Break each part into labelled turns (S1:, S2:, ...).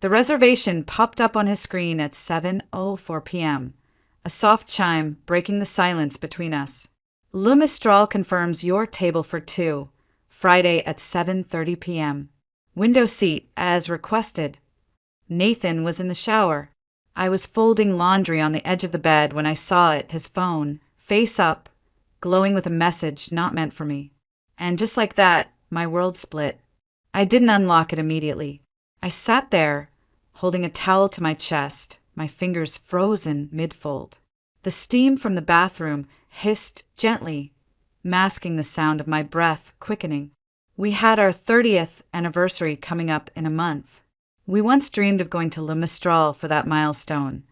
S1: The reservation popped up on his screen at 7:04 p.m., a soft chime breaking the silence between us. Le Mistral confirms your table for two, Friday at 7:30 p.m. Window seat, as requested. Nathan was in the shower. I was folding laundry on the edge of the bed when I saw it, his phone, face up, glowing with a message not meant for me. And just like that, my world split. I didn't unlock it immediately. I sat there, holding a towel to my chest, my fingers frozen mid-fold. The steam from the bathroom hissed gently, masking the sound of my breath quickening. We had our 30th anniversary coming up in a month. We once dreamed of going to Le Mistral for that milestone,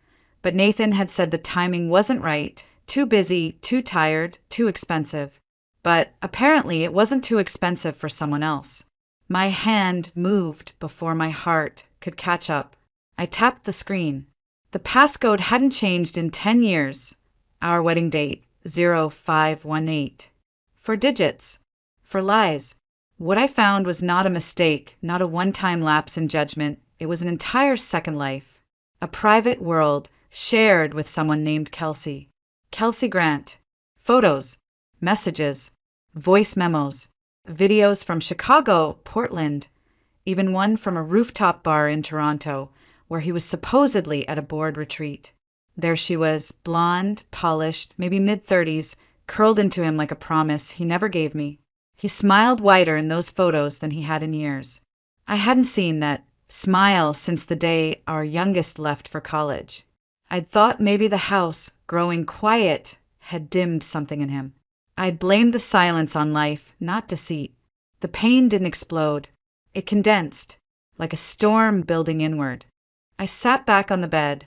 S1: but Nathan had said the timing wasn't right, too busy, too tired, too expensive. But apparently it wasn't too expensive for someone else. My hand moved before my heart could catch up. I tapped the screen. The passcode hadn't changed in 10 years. Our wedding date, 0518. For digits. For lies. What I found was not a mistake, not a one-time lapse in judgment. It was an entire second life. A private world shared with someone named Kelsey. Kelsey Grant. Photos. Messages. Voice memos. Videos from Chicago, Portland. Even one from a rooftop bar in Toronto, where he was supposedly at a board retreat. There she was, blonde, polished, maybe mid-30s, curled into him like a promise he never gave me. He smiled wider in those photos than he had in years. I hadn't seen that smile since the day our youngest left for college. I'd thought maybe the house, growing quiet, had dimmed something in him. I'd blamed the silence on life, not deceit. The pain didn't explode. It condensed, like a storm building inward. I sat back on the bed,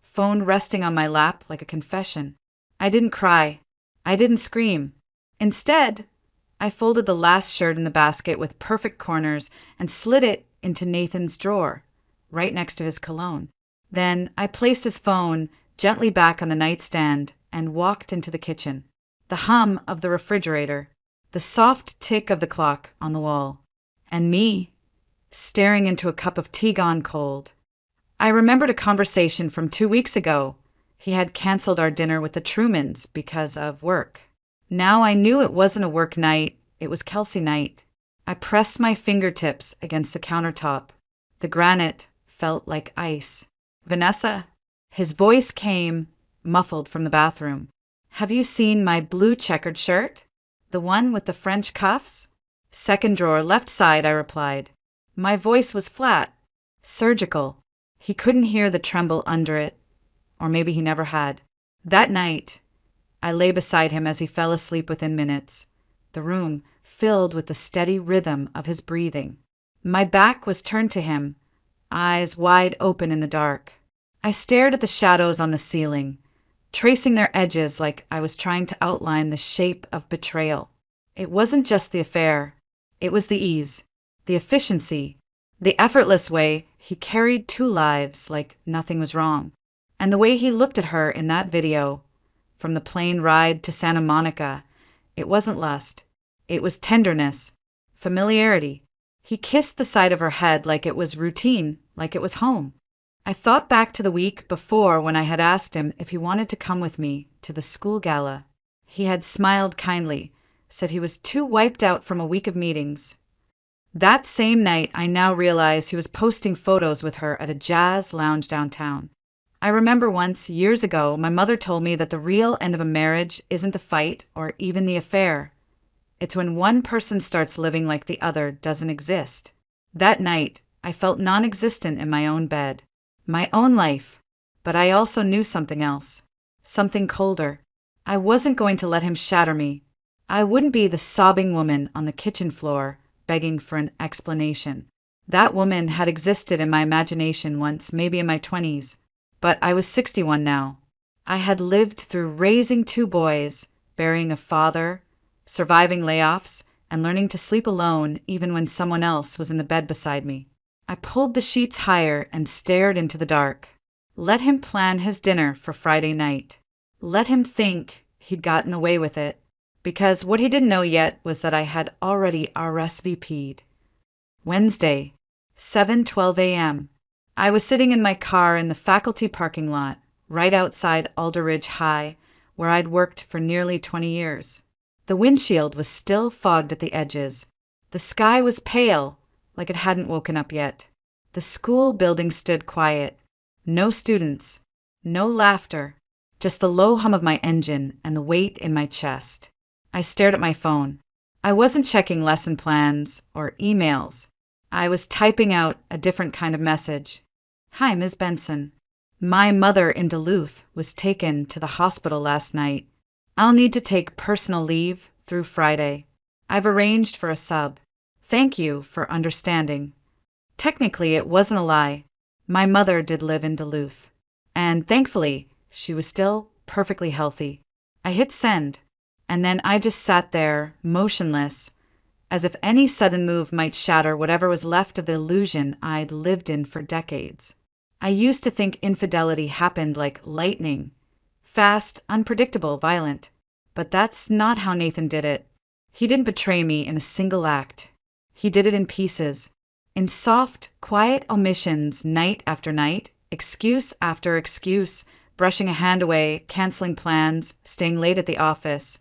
S1: phone resting on my lap like a confession. I didn't cry. I didn't scream. Instead, I folded the last shirt in the basket with perfect corners and slid it into Nathan's drawer, right next to his cologne. Then I placed his phone gently back on the nightstand and walked into the kitchen. The hum of the refrigerator, the soft tick of the clock on the wall, and me, staring into a cup of tea gone cold. I remembered a conversation from 2 weeks ago. He had canceled our dinner with the Trumans because of work. Now I knew it wasn't a work night, it was Kelsey night. I pressed my fingertips against the countertop. The granite felt like ice. Vanessa? His voice came, muffled from the bathroom. Have you seen my blue checkered shirt? The one with the French cuffs? Second drawer, left side, I replied. My voice was flat, surgical. He couldn't hear the tremble under it, or maybe he never had. That night, I lay beside him as he fell asleep within minutes, the room filled with the steady rhythm of his breathing. My back was turned to him, eyes wide open in the dark. I stared at the shadows on the ceiling, tracing their edges like I was trying to outline the shape of betrayal. It wasn't just the affair. It was the ease, the efficiency, the effortless way he carried two lives like nothing was wrong. And the way he looked at her in that video, from the plane ride to Santa Monica, it wasn't lust. It was tenderness, familiarity. He kissed the side of her head like it was routine, like it was home. I thought back to the week before when I had asked him if he wanted to come with me to the school gala. He had smiled kindly, said he was too wiped out from a week of meetings. That same night, I now realized he was posting photos with her at a jazz lounge downtown. I remember once, years ago, my mother told me that the real end of a marriage isn't the fight or even the affair. It's when one person starts living like the other doesn't exist. That night, I felt non-existent in my own bed, my own life, but I also knew something else, something colder. I wasn't going to let him shatter me. I wouldn't be the sobbing woman on the kitchen floor begging for an explanation. That woman had existed in my imagination once, maybe in my 20s, but I was 61 now. I had lived through raising 2 boys, burying a father, surviving layoffs, and learning to sleep alone even when someone else was in the bed beside me. I pulled the sheets higher and stared into the dark. Let him plan his dinner for Friday night. Let him think he'd gotten away with it, because what he didn't know yet was that I had already RSVP'd. Wednesday, 7:12 a.m. I was sitting in my car in the faculty parking lot, right outside Alderidge High, where I'd worked for nearly 20 years. The windshield was still fogged at the edges. The sky was pale, like it hadn't woken up yet. The school building stood quiet. No students, no laughter, just the low hum of my engine and the weight in my chest. I stared at my phone. I wasn't checking lesson plans or emails. I was typing out a different kind of message. Hi, Ms. Benson. My mother in Duluth was taken to the hospital last night. I'll need to take personal leave through Friday. I've arranged for a sub. Thank you for understanding. Technically, it wasn't a lie. My mother did live in Duluth. And thankfully, she was still perfectly healthy. I hit send, and then I just sat there, motionless, as if any sudden move might shatter whatever was left of the illusion I'd lived in for decades. I used to think infidelity happened like lightning, fast, unpredictable, violent. But that's not how Nathan did it. He didn't betray me in a single act. He did it in pieces, in soft, quiet omissions night after night, excuse after excuse, brushing a hand away, canceling plans, staying late at the office,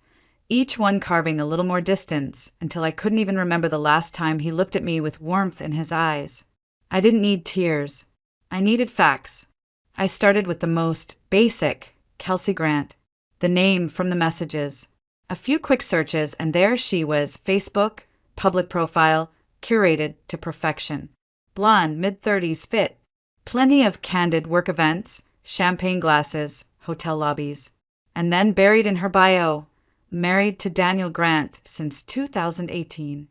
S1: each one carving a little more distance until I couldn't even remember the last time he looked at me with warmth in his eyes. I didn't need tears. I needed facts. I started with the most basic, Kelsey Grant, the name from the messages. A few quick searches, and there she was, Facebook, public profile, curated to perfection. Blonde, mid-30s, fit. Plenty of candid work events, champagne glasses, hotel lobbies. And then buried in her bio, married to Daniel Grant since 2018.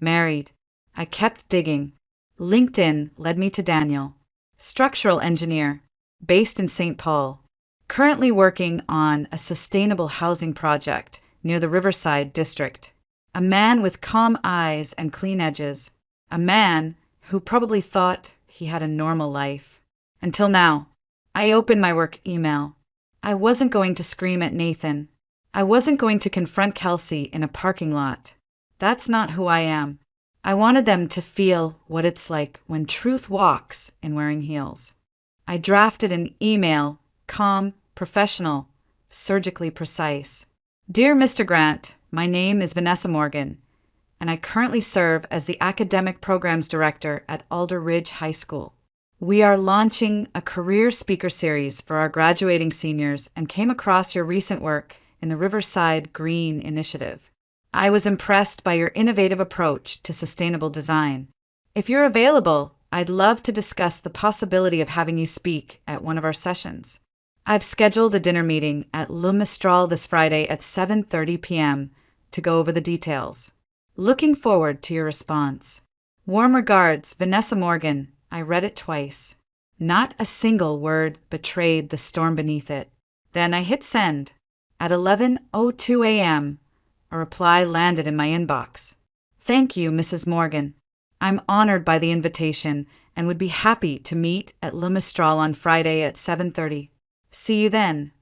S1: Married. I kept digging. LinkedIn led me to Daniel. Structural engineer, based in St. Paul. Currently working on a sustainable housing project near the Riverside district. A man with calm eyes and clean edges. A man who probably thought he had a normal life. Until now. I opened my work email. I wasn't going to scream at Nathan. I wasn't going to confront Kelsey in a parking lot. That's not who I am. I wanted them to feel what it's like when truth walks in wearing heels. I drafted an email, calm, professional, surgically precise. Dear Mr. Grant, my name is Vanessa Morgan, and I currently serve as the Academic Programs Director at Alder Ridge High School. We are launching a career speaker series for our graduating seniors and came across your recent work in the Riverside Green Initiative. I was impressed by your innovative approach to sustainable design. If you're available, I'd love to discuss the possibility of having you speak at one of our sessions. I've scheduled a dinner meeting at Le Mistral this Friday at 7:30 p.m. to go over the details. Looking forward to your response. Warm regards, Vanessa Morgan. I read it twice. Not a single word betrayed the storm beneath it. Then I hit send. At 11:02 a.m., a reply landed in my inbox. Thank you, Mrs. Morgan. I'm honored by the invitation and would be happy to meet at Le Mistral on Friday at 7:30. See you then.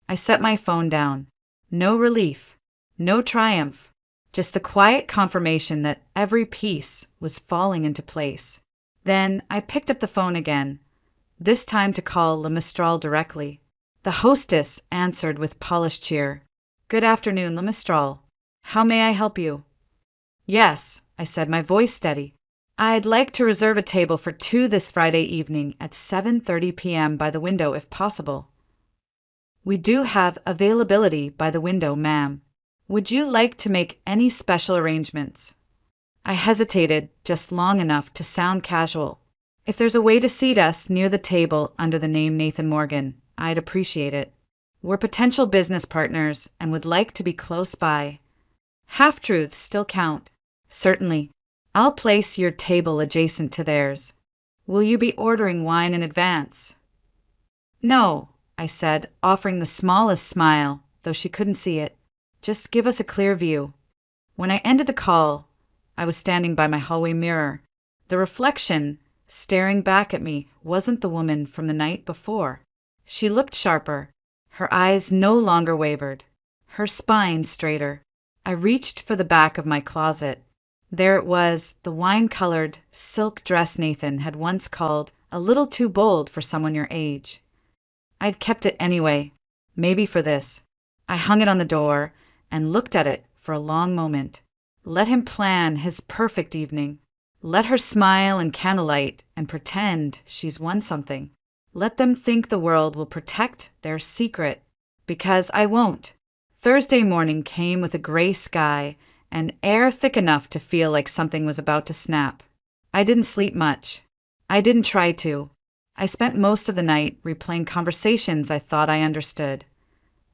S1: I set my phone down. No relief, no triumph, just the quiet confirmation that every piece was falling into place. Then I picked up the phone again, this time to call Le Mistral directly. The hostess answered with polished cheer. Good afternoon, Le Mistral. How may I help you? Yes, I said, my voice steady. I'd like to reserve a table for 2 this Friday evening at 7:30 p.m. by the window if possible. We do have availability by the window, ma'am. Would you like to make any special arrangements? I hesitated just long enough to sound casual. If there's a way to seat us near the table under the name Nathan Morgan, I'd appreciate it. We're potential business partners and would like to be close by. Half-truths still count. Certainly. I'll place your table adjacent to theirs. Will you be ordering wine in advance? No, I said, offering the smallest smile, though she couldn't see it. Just give us a clear view. When I ended the call, I was standing by my hallway mirror. The reflection, staring back at me, wasn't the woman from the night before. She looked sharper. Her eyes no longer wavered. Her spine straighter. I reached for the back of my closet. There it was, the wine-colored silk dress Nathan had once called a little too bold for someone your age. I'd kept it anyway, maybe for this. I hung it on the door and looked at it for a long moment. Let him plan his perfect evening. Let her smile in candlelight and pretend she's won something. Let them think the world will protect their secret, because I won't. Thursday morning came with a gray sky and air thick enough to feel like something was about to snap. I didn't sleep much. I didn't try to. I spent most of the night replaying conversations I thought I understood.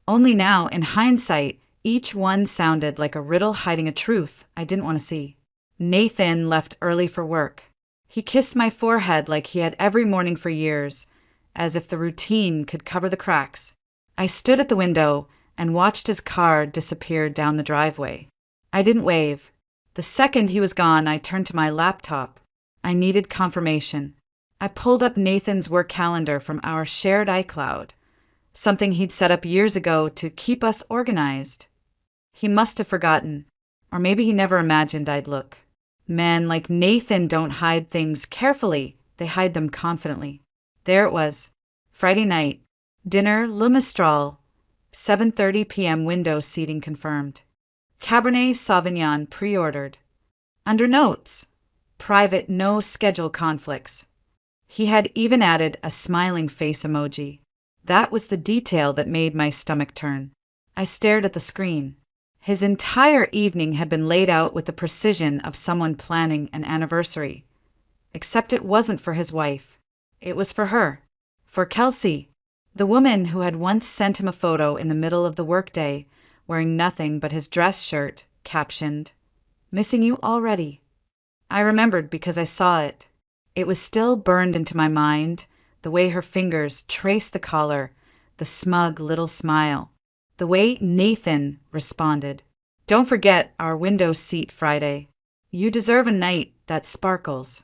S1: Only now, in hindsight, each one sounded like a riddle hiding a truth I didn't want to see. Nathan left early for work. He kissed my forehead like he had every morning for years, as if the routine could cover the cracks. I stood at the window and watched his car disappear down the driveway. I didn't wave. The second he was gone, I turned to my laptop. I needed confirmation. I pulled up Nathan's work calendar from our shared iCloud, something he'd set up years ago to keep us organized. He must have forgotten, or maybe he never imagined I'd look. Men like Nathan don't hide things carefully, they hide them confidently. There it was. Friday night. Dinner, Le Mistral. 7:30 p.m. window seating confirmed. Cabernet Sauvignon pre-ordered. Under notes, private, no schedule conflicts. He had even added a smiling face emoji. That was the detail that made my stomach turn. I stared at the screen. His entire evening had been laid out with the precision of someone planning an anniversary. Except it wasn't for his wife. It was for her. For Kelsey, the woman who had once sent him a photo in the middle of the workday, wearing nothing but his dress shirt, captioned, "Missing you already." I remembered because I saw it. It was still burned into my mind, the way her fingers traced the collar, the smug little smile, the way Nathan responded. "Don't forget our window seat Friday. You deserve a night that sparkles."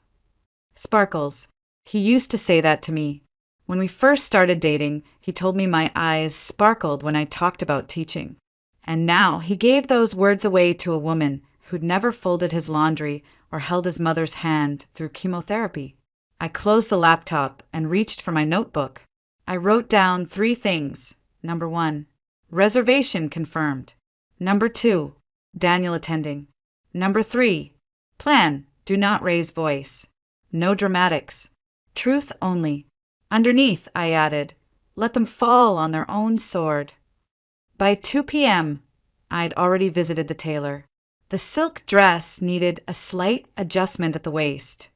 S1: Sparkles. He used to say that to me. When we first started dating, he told me my eyes sparkled when I talked about teaching. And now he gave those words away to a woman who'd never folded his laundry or held his mother's hand through chemotherapy. I closed the laptop and reached for my notebook. I wrote down 3 things. Number 1, reservation confirmed. Number 2, Daniel attending. Number 3, plan, do not raise voice. No dramatics. Truth only. Underneath, I added, let them fall on their own sword. By 2 p.m., I'd already visited the tailor. The silk dress needed a slight adjustment at the waist.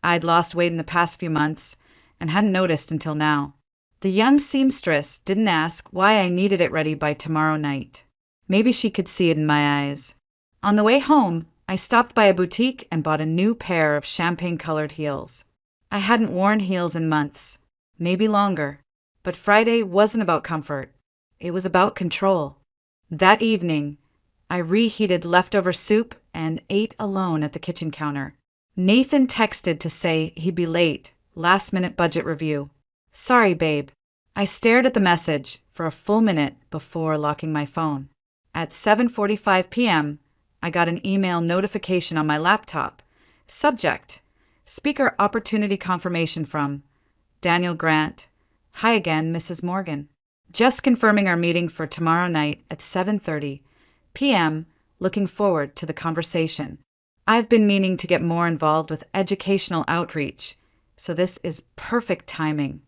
S1: I'd lost weight in the past few months and hadn't noticed until now. The young seamstress didn't ask why I needed it ready by tomorrow night. Maybe she could see it in my eyes. On the way home, I stopped by a boutique and bought a new pair of champagne-colored heels. I hadn't worn heels in months, maybe longer, but Friday wasn't about comfort. It was about control. That evening, I reheated leftover soup and ate alone at the kitchen counter. Nathan texted to say he'd be late, last-minute budget review. Sorry, babe. I stared at the message for a full minute before locking my phone. At 7:45 p.m., I got an email notification on my laptop. Subject: Speaker opportunity confirmation from Daniel Grant. Hi again, Mrs. Morgan. Just confirming our meeting for tomorrow night at 7:30 p.m. Looking forward to the conversation. I've been meaning to get more involved with educational outreach, so this is perfect timing.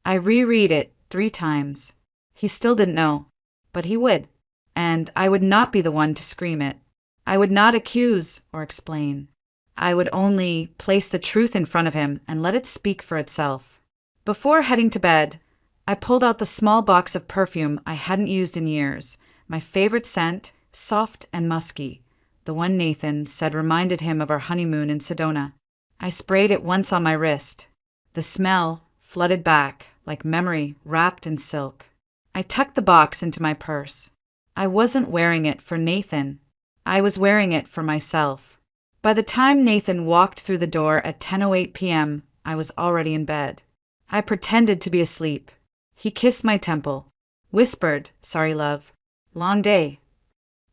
S1: I reread it 3 times. He still didn't know, but he would, and I would not be the one to scream it. I would not accuse or explain. I would only place the truth in front of him and let it speak for itself. Before heading to bed, I pulled out the small box of perfume I hadn't used in years, my favorite scent, soft and musky, the one Nathan said reminded him of our honeymoon in Sedona. I sprayed it once on my wrist. The smell flooded back, like memory wrapped in silk. I tucked the box into my purse. I wasn't wearing it for Nathan. I was wearing it for myself. By the time Nathan walked through the door at 10:08 p.m., I was already in bed. I pretended to be asleep. He kissed my temple, whispered, "Sorry, love. Long day."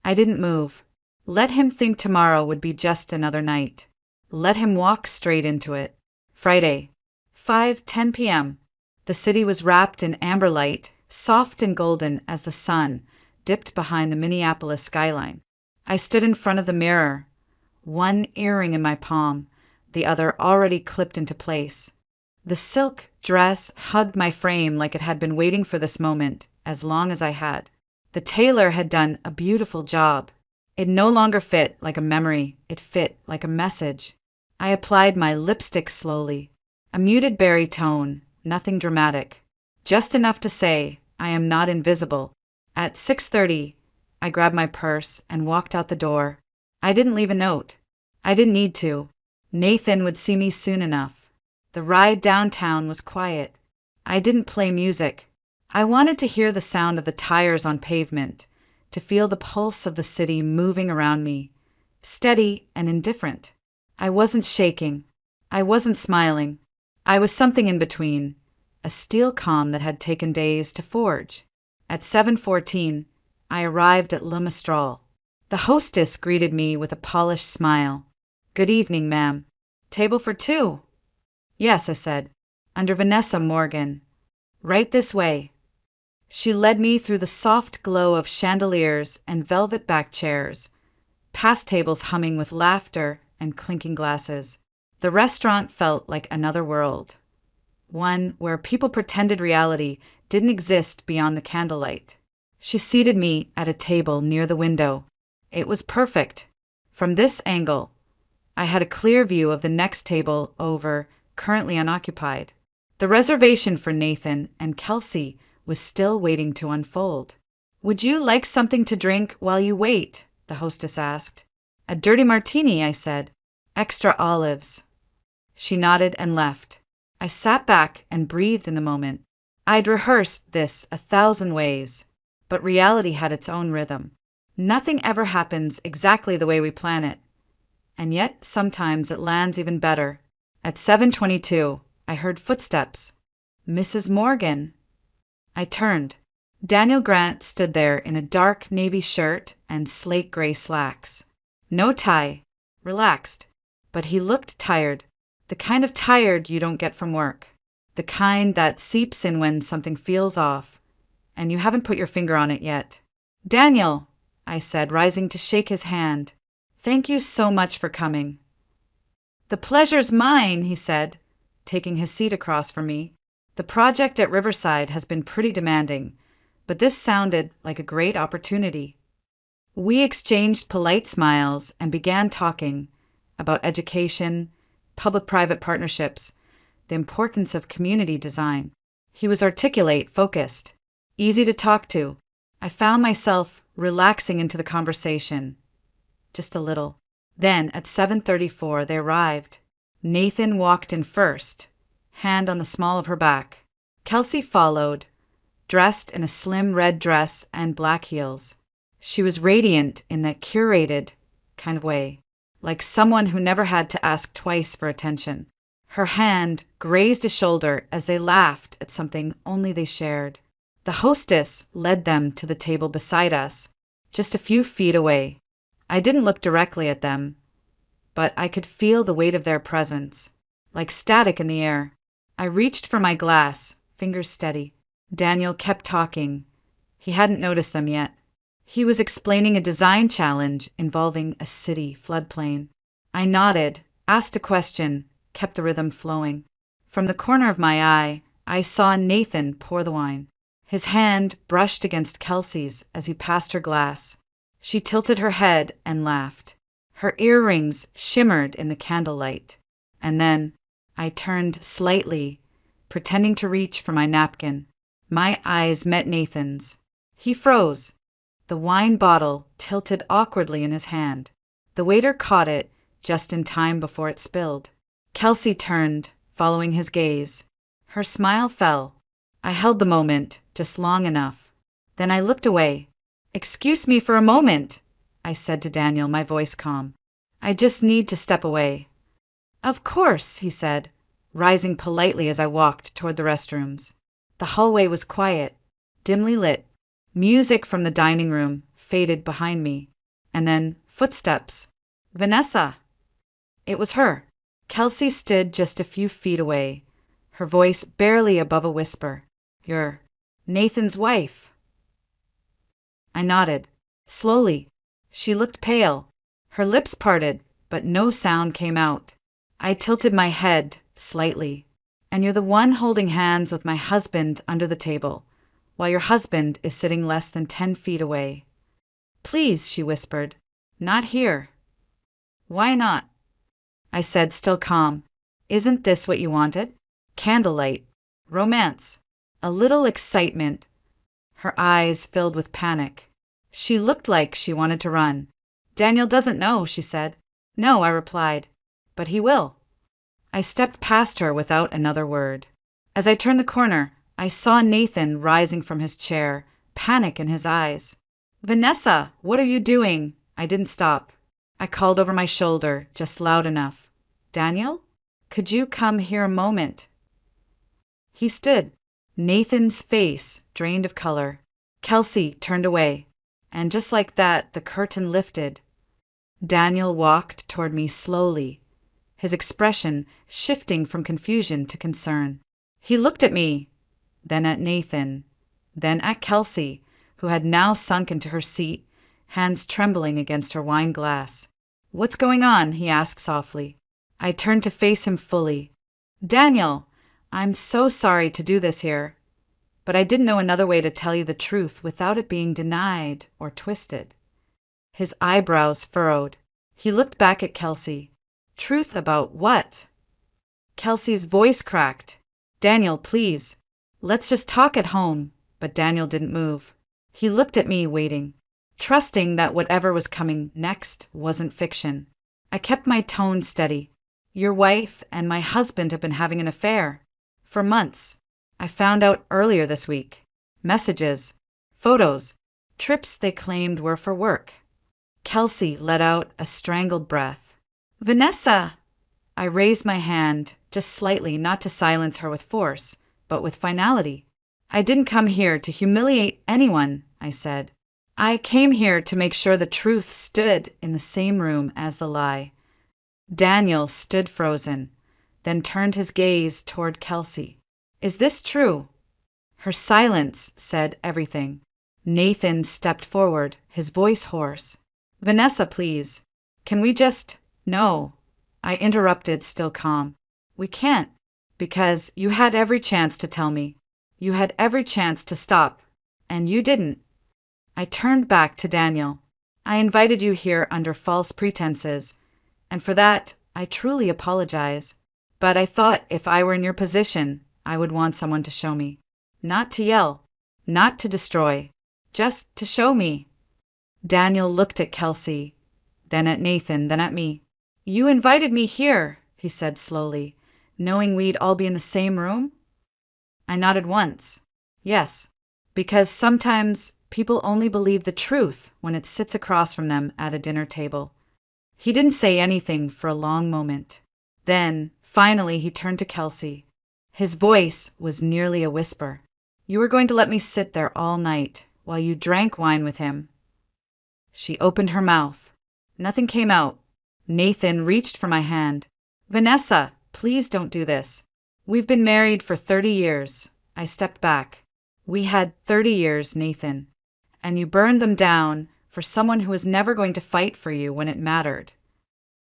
S1: I didn't move. Let him think tomorrow would be just another night. Let him walk straight into it. Friday. 5:10 p.m. The city was wrapped in amber light, soft and golden as the sun dipped behind the Minneapolis skyline. I stood in front of the mirror, one earring in my palm, the other already clipped into place. The silk dress hugged my frame like it had been waiting for this moment as long as I had. The tailor had done a beautiful job. It no longer fit like a memory, it fit like a message. I applied my lipstick slowly. A muted baritone, nothing dramatic. Just enough to say, I am not invisible. At 6:30, I grabbed my purse and walked out the door. I didn't leave a note. I didn't need to. Nathan would see me soon enough. The ride downtown was quiet. I didn't play music. I wanted to hear the sound of the tires on pavement, to feel the pulse of the city moving around me, steady and indifferent. I wasn't shaking. I wasn't smiling. I was something in between, a steel calm that had taken days to forge. At 7:14, I arrived at Le Mistral. The hostess greeted me with a polished smile. "Good evening, ma'am. Table for two?" "Yes," I said. "Under Vanessa Morgan. Right this way." She led me through the soft glow of chandeliers and velvet-backed chairs, past tables humming with laughter and clinking glasses. The restaurant felt like another world, one where people pretended reality didn't exist beyond the candlelight. She seated me at a table near the window. It was perfect. From this angle, I had a clear view of the next table over, currently unoccupied. The reservation for Nathan and Kelsey was still waiting to unfold. "Would you like something to drink while you wait?" the hostess asked. "A dirty martini," I said. "Extra olives." She nodded and left. I sat back and breathed in the moment. I'd rehearsed this 1,000 ways, but reality had its own rhythm. Nothing ever happens exactly the way we plan it, and yet sometimes it lands even better. At 7:22, I heard footsteps. "Mrs. Morgan." I turned. Daniel Grant stood there in a dark navy shirt and slate gray slacks. No tie. Relaxed. But he looked tired. The kind of tired you don't get from work. The kind that seeps in when something feels off, and you haven't put your finger on it yet. "Daniel," I said, rising to shake his hand. "Thank you so much for coming." "The pleasure's mine," he said, taking his seat across from me. "The project at Riverside has been pretty demanding, but this sounded like a great opportunity." We exchanged polite smiles and began talking about education, public-private partnerships, the importance of community design. He was articulate, focused, easy to talk to. I found myself relaxing into the conversation, just a little. Then, at 7:34, they arrived. Nathan walked in first, hand on the small of her back. Kelsey followed, dressed in a slim red dress and black heels. She was radiant in that curated kind of way, like someone who never had to ask twice for attention. Her hand grazed a shoulder as they laughed at something only they shared. The hostess led them to the table beside us, just a few feet away. I didn't look directly at them, but I could feel the weight of their presence, like static in the air. I reached for my glass, fingers steady. Daniel kept talking. He hadn't noticed them yet. He was explaining a design challenge involving a city floodplain. I nodded, asked a question, kept the rhythm flowing. From the corner of my eye, I saw Nathan pour the wine. His hand brushed against Kelsey's as he passed her glass. She tilted her head and laughed. Her earrings shimmered in the candlelight. And then I turned slightly, pretending to reach for my napkin. My eyes met Nathan's. He froze. The wine bottle tilted awkwardly in his hand. The waiter caught it just in time before it spilled. Kelsey turned, following his gaze. Her smile fell. I held the moment just long enough. Then I looked away. "Excuse me for a moment," I said to Daniel, my voice calm. "I just need to step away." "Of course," he said, rising politely as I walked toward the restrooms. The hallway was quiet, dimly lit. Music from the dining room faded behind me, and then footsteps. "Vanessa!" It was her. Kelsey stood just a few feet away, her voice barely above a whisper. "You're Nathan's wife." I nodded. Slowly. She looked pale. Her lips parted, but no sound came out. I tilted my head slightly. "And you're the one holding hands with my husband under the table, while your husband is sitting less than 10 feet away." "Please," she whispered. "Not here." "Why not?" I said, still calm. "Isn't this what you wanted? Candlelight, romance, a little excitement." Her eyes filled with panic. She looked like she wanted to run. "Daniel doesn't know," she said. "No," I replied. "But he will." I stepped past her without another word. As I turned the corner, I saw Nathan rising from his chair, panic in his eyes. "Vanessa, what are you doing?" I didn't stop. I called over my shoulder, just loud enough. "Daniel? Could you come here a moment?" He stood, Nathan's face drained of color. Kelsey turned away, and just like that, the curtain lifted. Daniel walked toward me slowly, his expression shifting from confusion to concern. He looked at me, then at Nathan, then at Kelsey, who had now sunk into her seat, hands trembling against her wine glass. "What's going on?" he asked softly. I turned to face him fully. "Daniel, I'm so sorry to do this here, but I didn't know another way to tell you the truth without it being denied or twisted." His eyebrows furrowed. He looked back at Kelsey. "Truth about what?" Kelsey's voice cracked. "Daniel, please. Let's just talk at home." But Daniel didn't move. He looked at me, waiting, trusting that whatever was coming next wasn't fiction. I kept my tone steady. "Your wife and my husband have been having an affair. For months. I found out earlier this week. Messages, photos, trips they claimed were for work." Kelsey let out a strangled breath. "Vanessa!" I raised my hand, just slightly, not to silence her with force, but with finality. "I didn't come here to humiliate anyone," I said. "I came here to make sure the truth stood in the same room as the lie." Daniel stood frozen, then turned his gaze toward Kelsey. "Is this true?" Her silence said everything. Nathan stepped forward, his voice hoarse. "Vanessa, please. Can we just—" "No," I interrupted, still calm. "We can't, because you had every chance to tell me. You had every chance to stop, and you didn't." I turned back to Daniel. "I invited you here under false pretenses, and for that I truly apologize. But I thought if I were in your position, I would want someone to show me. Not to yell, not to destroy, just to show me." Daniel looked at Kelsey, then at Nathan, then at me. "You invited me here," he said slowly, "knowing we'd all be in the same room?" I nodded once. "Yes, because sometimes people only believe the truth when it sits across from them at a dinner table." He didn't say anything for a long moment. Then, finally, he turned to Kelsey. His voice was nearly a whisper. "You were going to let me sit there all night while you drank wine with him." She opened her mouth. Nothing came out. Nathan reached for my hand. "Vanessa, please don't do this. We've been married for 30 years. I stepped back. "We had 30 years, Nathan. And you burned them down for someone who was never going to fight for you when it mattered."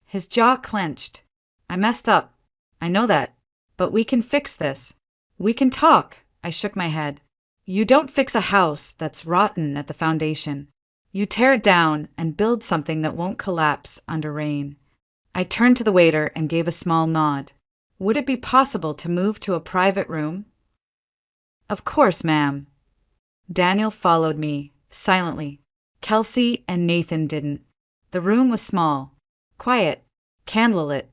S1: His jaw clenched. "I messed up. I know that. But we can fix this. We can talk." I shook my head. "You don't fix a house that's rotten at the foundation. You tear it down and build something that won't collapse under rain." I turned to the waiter and gave a small nod. "Would it be possible to move to a private room?" "Of course, ma'am." Daniel followed me, silently. Kelsey and Nathan didn't. The room was small, quiet, candlelit.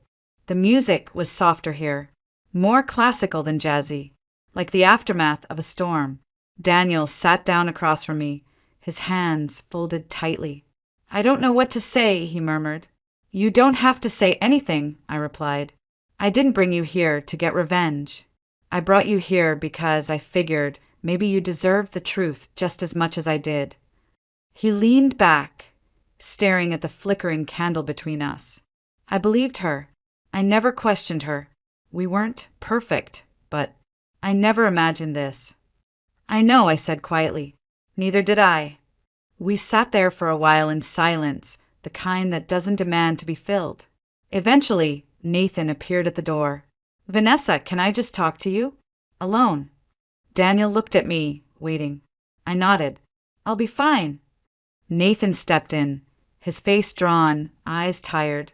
S1: The music was softer here, more classical than jazzy, like the aftermath of a storm. Daniel sat down across from me, his hands folded tightly. "I don't know what to say," he murmured. "You don't have to say anything," I replied. "I didn't bring you here to get revenge. I brought you here because I figured maybe you deserved the truth just as much as I did." He leaned back, staring at the flickering candle between us. I believed her. I never questioned her. We weren't perfect, but I never imagined this. I know, I said quietly. Neither did I. We sat there for a while in silence, the kind that doesn't demand to be filled. Eventually, Nathan appeared at the door. Vanessa, can I just talk to you? Alone. Daniel looked at me, waiting. I nodded. I'll be fine. Nathan stepped in, his face drawn, eyes tired.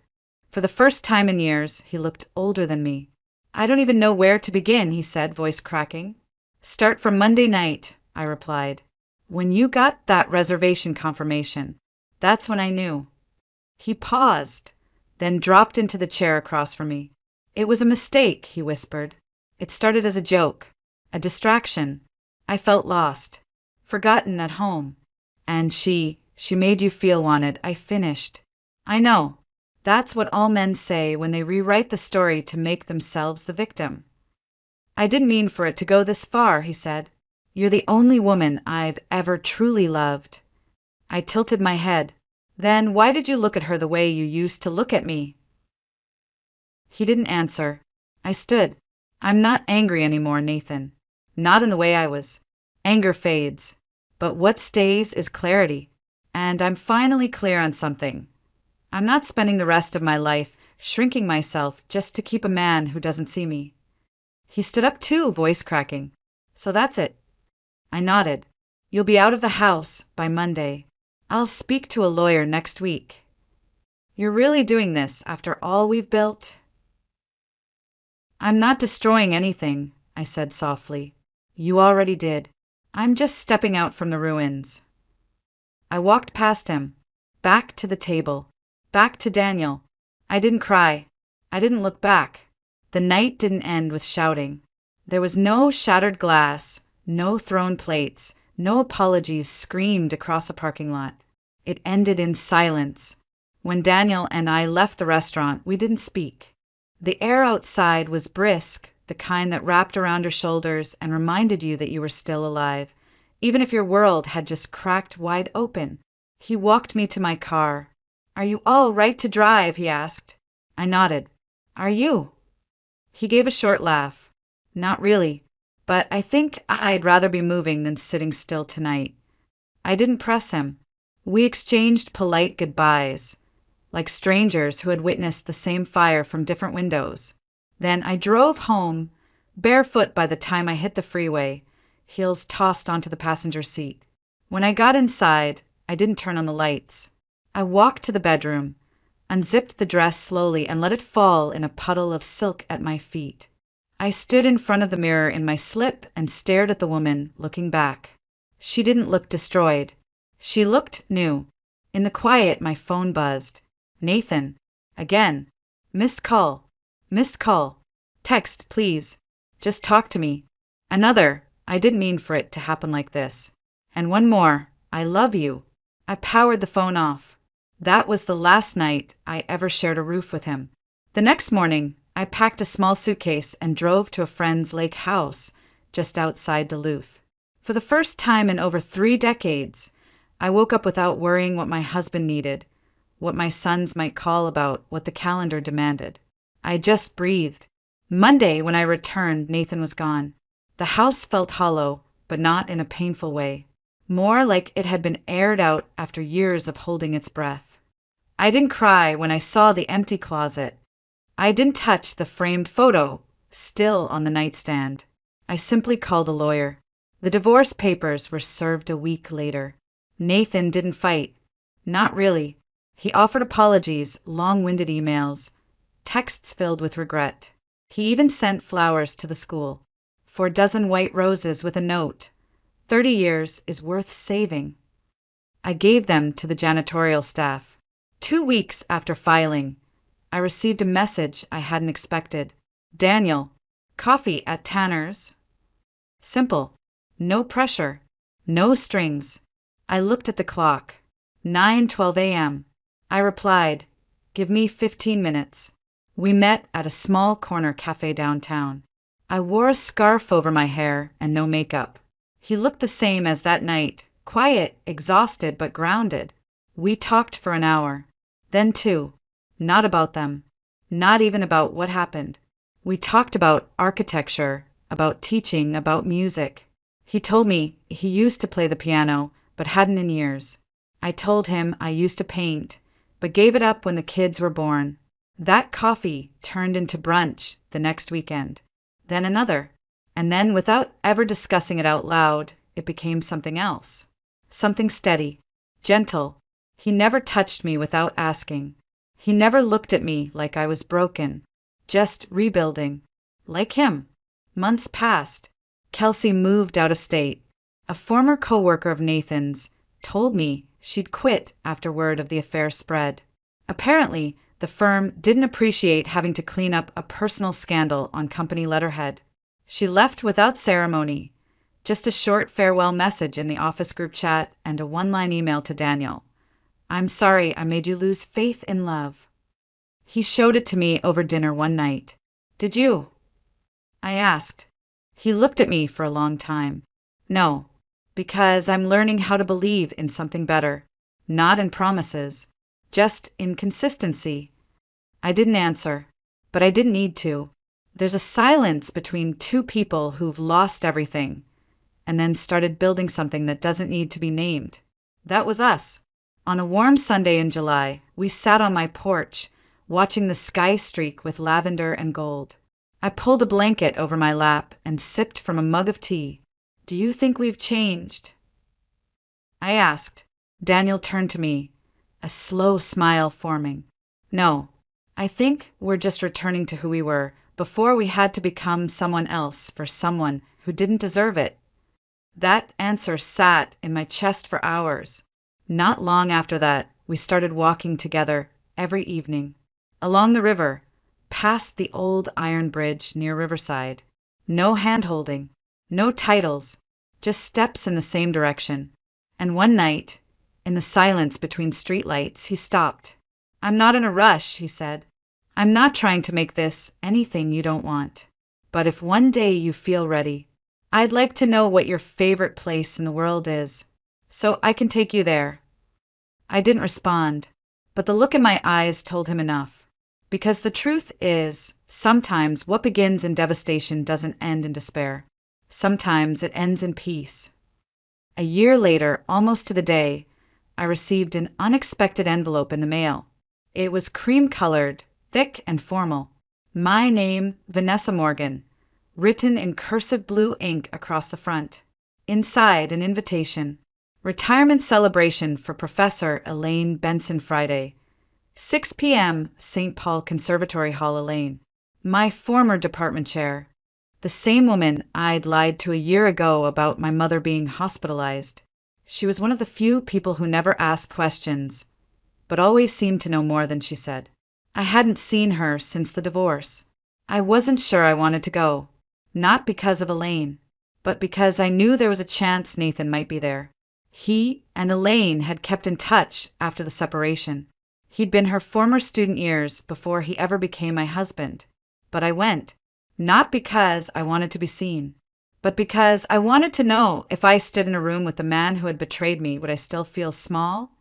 S1: For the first time in years, he looked older than me. I don't even know where to begin, he said, voice cracking. Start from Monday night, I replied. When you got that reservation confirmation, that's when I knew. He paused, then dropped into the chair across from me. It was a mistake, he whispered. It started as a joke, a distraction. I felt lost, forgotten at home. And she made you feel wanted, I finished. I know. That's what all men say when they rewrite the story to make themselves the victim. I didn't mean for it to go this far, he said. You're the only woman I've ever truly loved. I tilted my head. Then why did you look at her the way you used to look at me? He didn't answer. I stood. I'm not angry anymore, Nathan. Not in the way I was. Anger fades. But what stays is clarity. And I'm finally clear on something. I'm not spending the rest of my life shrinking myself just to keep a man who doesn't see me. He stood up too, voice cracking. So that's it. I nodded. You'll be out of the house by Monday. I'll speak to a lawyer next week. You're really doing this after all we've built? I'm not destroying anything, I said softly. You already did. I'm just stepping out from the ruins. I walked past him, back to the table, back to Daniel. I didn't cry. I didn't look back. The night didn't end with shouting. There was no shattered glass, no thrown plates, no apologies screamed across a parking lot. It ended in silence. When Daniel and I left the restaurant, we didn't speak. The air outside was brisk, the kind that wrapped around your shoulders and reminded you that you were still alive, even if your world had just cracked wide open. He walked me to my car. Are you all right to drive? He asked. I nodded. Are you? He gave a short laugh. Not really, but I think I'd rather be moving than sitting still tonight. I didn't press him. We exchanged polite goodbyes, like strangers who had witnessed the same fire from different windows. Then I drove home, barefoot by the time I hit the freeway, heels tossed onto the passenger seat. When I got inside, I didn't turn on the lights. I walked to the bedroom, unzipped the dress slowly and let it fall in a puddle of silk at my feet. I stood in front of the mirror in my slip and stared at the woman, looking back. She didn't look destroyed. She looked new. In the quiet, my phone buzzed. Nathan. Again. Missed call. Missed call. Text, please. Just talk to me. Another. I didn't mean for it to happen like this. And one more. I love you. I powered the phone off. That was the last night I ever shared a roof with him. The next morning, I packed a small suitcase and drove to a friend's lake house just outside Duluth. For the first time in over 3 decades, I woke up without worrying what my husband needed, what my sons might call about, what the calendar demanded. I just breathed. Monday, when I returned, Nathan was gone. The house felt hollow, but not in a painful way. More like it had been aired out after years of holding its breath. I didn't cry when I saw the empty closet. I didn't touch the framed photo, still on the nightstand. I simply called a lawyer. The divorce papers were served a week later. Nathan didn't fight. Not really. He offered apologies, long-winded emails, texts filled with regret. He even sent flowers to the school. 4 dozen white roses with a note. 30 years is worth saving. I gave them to the janitorial staff. 2 weeks after filing, I received a message I hadn't expected. Daniel, coffee at Tanner's. Simple. No pressure. No strings. I looked at the clock. 9:12 a.m. I replied, give me 15 minutes. We met at a small corner cafe downtown. I wore a scarf over my hair and no makeup. He looked the same as that night, quiet, exhausted, but grounded. We talked for an hour. Then 2. Not about them. Not even about what happened. We talked about architecture, about teaching, about music. He told me he used to play the piano, but hadn't in years. I told him I used to paint, but gave it up when the kids were born. That coffee turned into brunch the next weekend, then another, and then, without ever discussing it out loud, it became something else. Something steady, gentle. He never touched me without asking. He never looked at me like I was broken, just rebuilding. Like him. Months passed. Kelsey moved out of state. A former coworker of Nathan's told me she'd quit after word of the affair spread. Apparently, the firm didn't appreciate having to clean up a personal scandal on company letterhead. She left without ceremony, just a short farewell message in the office group chat and a one-line email to Daniel. "I'm sorry I made you lose faith in love." He showed it to me over dinner one night. "Did you?" I asked. He looked at me for a long time. "No, because I'm learning how to believe in something better, not in promises, just in consistency." I didn't answer, but I didn't need to. There's a silence between two people who've lost everything, and then started building something that doesn't need to be named. That was us. On a warm Sunday in July, we sat on my porch, watching the sky streak with lavender and gold. I pulled a blanket over my lap and sipped from a mug of tea. "Do you think we've changed?" I asked. Daniel turned to me, a slow smile forming. "No, I think we're just returning to who we were before we had to become someone else for someone who didn't deserve it." That answer sat in my chest for hours. Not long after that, we started walking together every evening, along the river, past the old iron bridge near Riverside. No hand-holding, no titles, just steps in the same direction. And one night, in the silence between streetlights, he stopped. "I'm not in a rush," he said. "I'm not trying to make this anything you don't want. But if one day you feel ready, I'd like to know what your favorite place in the world is, so I can take you there." I didn't respond, but the look in my eyes told him enough. Because the truth is, sometimes what begins in devastation doesn't end in despair. Sometimes it ends in peace. A year later, almost to the day, I received an unexpected envelope in the mail. It was cream-colored, thick and formal. My name, Vanessa Morgan, written in cursive blue ink across the front. Inside, an invitation. "Retirement celebration for Professor Elaine Benson Friday. 6 p.m. St. Paul Conservatory Hall, Elaine." My former department chair. The same woman I'd lied to a year ago about my mother being hospitalized. She was one of the few people who never asked questions, but always seemed to know more than she said. I hadn't seen her since the divorce. I wasn't sure I wanted to go, not because of Elaine, but because I knew there was a chance Nathan might be there. He and Elaine had kept in touch after the separation. He'd been her former student years before he ever became my husband. But I went, not because I wanted to be seen, but because I wanted to know if I stood in a room with the man who had betrayed me, would I still feel small?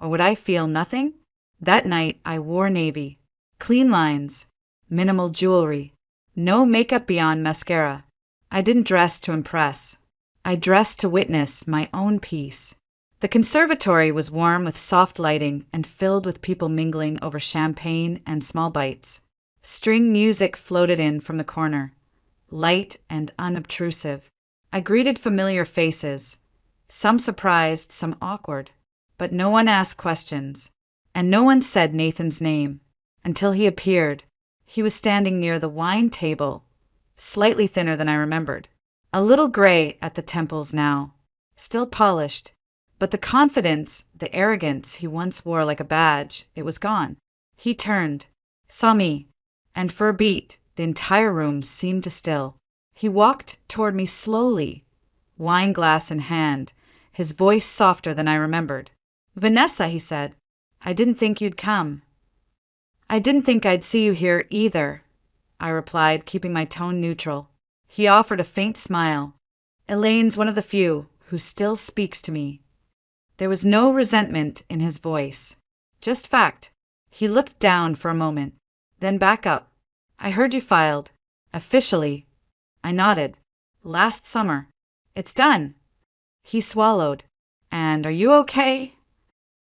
S1: Or would I feel nothing? That night I wore navy, clean lines, minimal jewelry, no makeup beyond mascara. I didn't dress to impress. I dressed to witness my own peace. The conservatory was warm with soft lighting and filled with people mingling over champagne and small bites. String music floated in from the corner, light and unobtrusive. I greeted familiar faces, some surprised, some awkward, but no one asked questions, and no one said Nathan's name, until he appeared. He was standing near the wine table, slightly thinner than I remembered, a little gray at the temples now, still polished, but the confidence, the arrogance he once wore like a badge, it was gone. He turned, saw me, and for a beat, the entire room seemed to still. He walked toward me slowly, wine glass in hand, his voice softer than I remembered. "Vanessa," he said, "I didn't think you'd come." "I didn't think I'd see you here either," I replied, keeping my tone neutral. He offered a faint smile. "Elaine's one of the few who still speaks to me." There was no resentment in his voice, just fact. He looked down for a moment, then back up. "I heard you filed. Officially." I nodded. Last summer. It's done. He swallowed. And are you okay?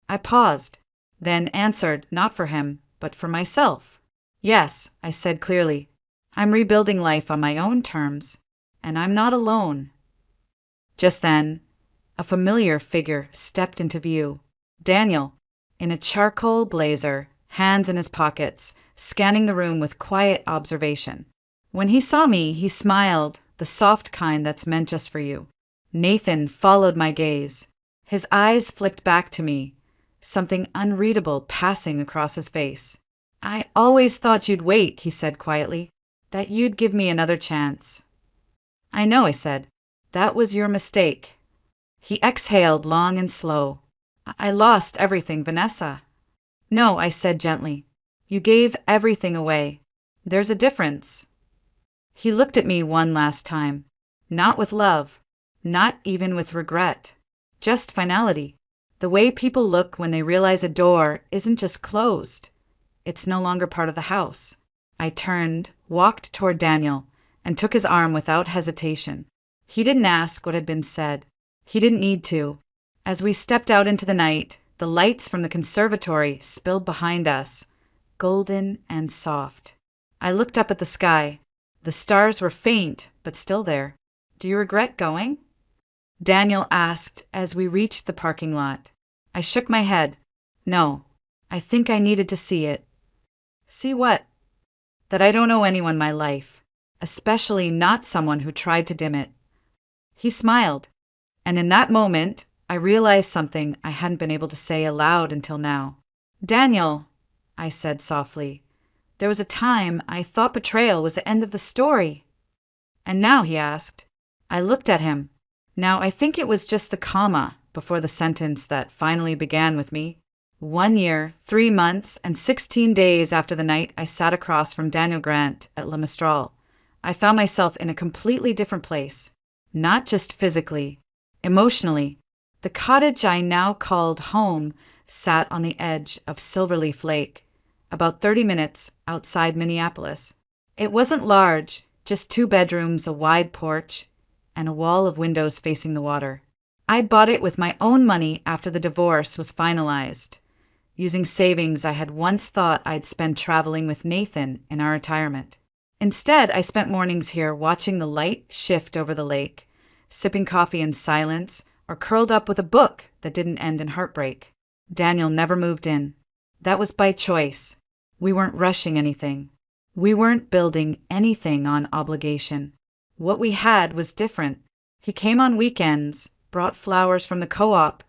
S1: I paused, then answered not for him, but for myself. Yes, I said clearly. I'm rebuilding life on my own terms, and I'm not alone. Just then, a familiar figure stepped into view. Daniel, in a charcoal blazer, hands in his pockets, scanning the room with quiet observation. When he saw me, he smiled, the soft kind that's meant just for you. Nathan followed my gaze. His eyes flicked back to me, something unreadable passing across his face. I always thought you'd wait, he said quietly, that you'd give me another chance. I know, I said. That was your mistake. He exhaled long and slow. I lost everything, Vanessa. No, I said gently. You gave everything away. There's a difference. He looked at me one last time. Not with love. Not even with regret. Just finality. The way people look when they realize a door isn't just closed. It's no longer part of the house. I turned, walked toward Daniel, and took his arm without hesitation. He didn't ask what had been said. He didn't need to. As we stepped out into the night, the lights from the conservatory spilled behind us, golden and soft. I looked up at the sky. The stars were faint, but still there. Do you regret going? Daniel asked as we reached the parking lot. I shook my head. No, I think I needed to see it. See what? That I don't owe anyone my life, especially not someone who tried to dim it. He smiled, and in that moment, I realized something I hadn't been able to say aloud until now. Daniel, I said softly, there was a time I thought betrayal was the end of the story. And now, he asked. I looked at him. Now, I think it was just the comma before the sentence that finally began with me. 1 year, 3 months, and 16 days after the night I sat across from Daniel Grant at Le Mistral, I found myself in a completely different place. Not just physically, emotionally. The cottage I now called home sat on the edge of Silverleaf Lake, about 30 minutes outside Minneapolis. It wasn't large, just 2 bedrooms, a wide porch, and a wall of windows facing the water. I bought it with my own money after the divorce was finalized, using savings I had once thought I'd spend traveling with Nathan in our retirement. Instead, I spent mornings here watching the light shift over the lake, sipping coffee in silence, or curled up with a book that didn't end in heartbreak. Daniel never moved in. That was by choice. We weren't rushing anything. We weren't building anything on obligation. What we had was different. He came on weekends, brought flowers from the co-op,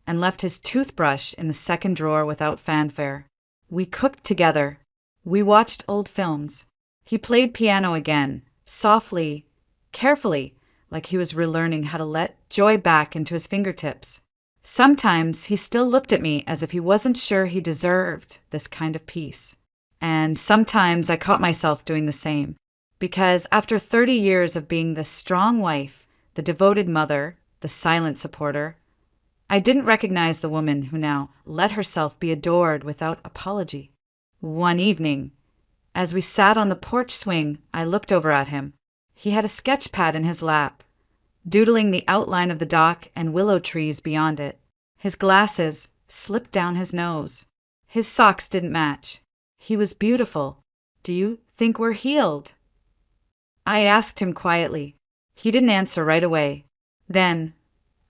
S1: and left his toothbrush in the second drawer without fanfare. We cooked together. We watched old films. He played piano again, softly, carefully, like he was relearning how to let joy back into his fingertips. Sometimes he still looked at me as if he wasn't sure he deserved this kind of peace. And sometimes I caught myself doing the same. Because after 30 years of being the strong wife, the devoted mother, the silent supporter, I didn't recognize the woman who now let herself be adored without apology. One evening, as we sat on the porch swing, I looked over at him. He had a sketch pad in his lap, doodling the outline of the dock and willow trees beyond it. His glasses slipped down his nose. His socks didn't match. He was beautiful. Do you think we're healed? I asked him quietly. He didn't answer right away. Then,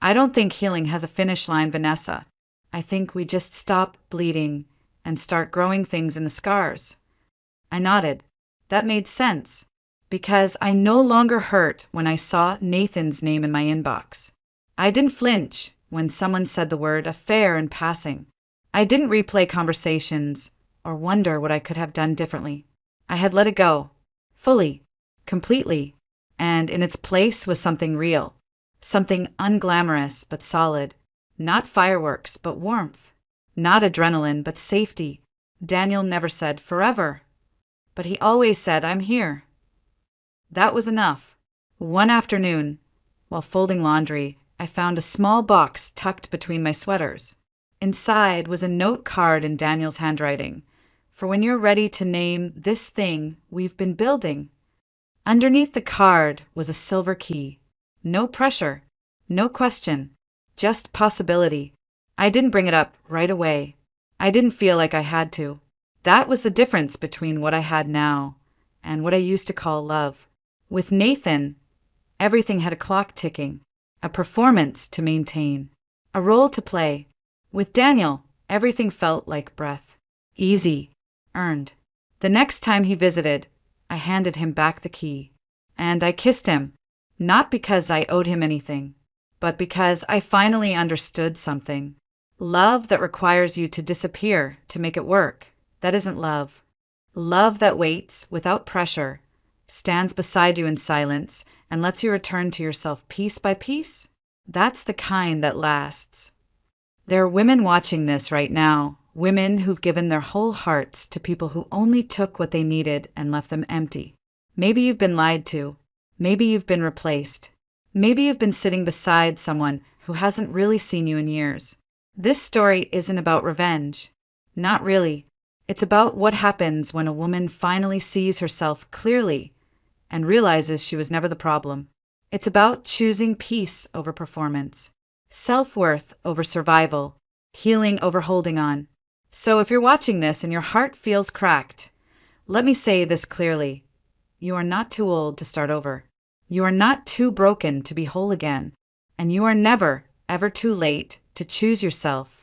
S1: I don't think healing has a finish line, Vanessa. I think we just stop bleeding and start growing things in the scars. I nodded. That made sense, because I no longer hurt when I saw Nathan's name in my inbox. I didn't flinch when someone said the word affair in passing. I didn't replay conversations or wonder what I could have done differently. I had let it go, fully, completely, and in its place was something real, something unglamorous but solid, not fireworks but warmth, not adrenaline but safety. Daniel never said forever, but he always said, I'm here. That was enough. One afternoon, while folding laundry, I found a small box tucked between my sweaters. Inside was a note card in Daniel's handwriting, for when you're ready to name this thing we've been building. Underneath the card was a silver key. No pressure, no question, just possibility. I didn't bring it up right away. I didn't feel like I had to. That was the difference between what I had now and what I used to call love. With Nathan, everything had a clock ticking, a performance to maintain, a role to play. With Daniel, everything felt like breath. Easy, earned. The next time he visited, I handed him back the key. And I kissed him, not because I owed him anything, but because I finally understood something. Love that requires you to disappear to make it work, that isn't love. Love that waits without pressure, stands beside you in silence, and lets you return to yourself piece by piece, that's the kind that lasts. There are women watching this right now, women who've given their whole hearts to people who only took what they needed and left them empty. Maybe you've been lied to. Maybe you've been replaced. Maybe you've been sitting beside someone who hasn't really seen you in years. This story isn't about revenge. Not really. It's about what happens when a woman finally sees herself clearly and realizes she was never the problem. It's about choosing peace over performance, self-worth over survival, healing over holding on. So if you're watching this and your heart feels cracked, let me say this clearly. You are not too old to start over. You are not too broken to be whole again. And you are never, ever too late to choose yourself.